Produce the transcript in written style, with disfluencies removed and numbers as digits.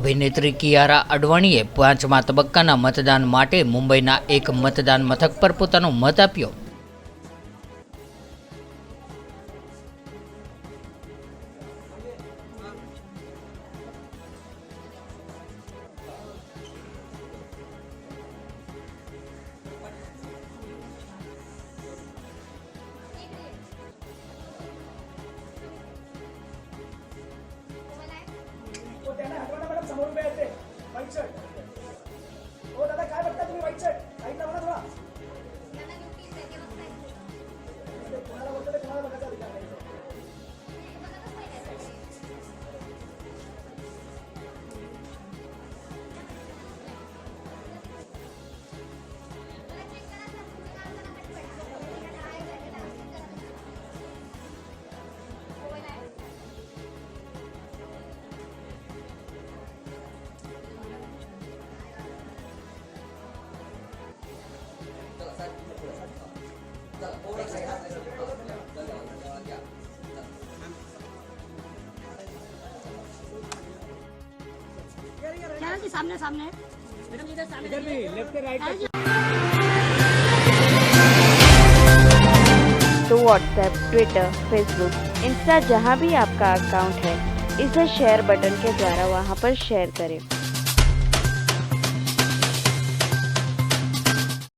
अभिनेत्री कियारा अडवाणीए 5मा तबक्काना मतदान माटे मुंबईना एक मतदान मथक पर पोतानो मत आप्यो। दादा काय बघता तुम्ही व्हाईट शर्ट साईडला बघा थोडा कोणाला बघता ते कोणाला बघायचा अधिकार नाही। जी सामने सामने मैडम इधर सामने इधर भी लेफ्ट से राइट तो व्हाट्सएप, ट्विटर, फेसबुक, इंस्टा जहाँ भी आपका अकाउंट है इसे शेयर बटन के द्वारा वहाँ पर शेयर करें।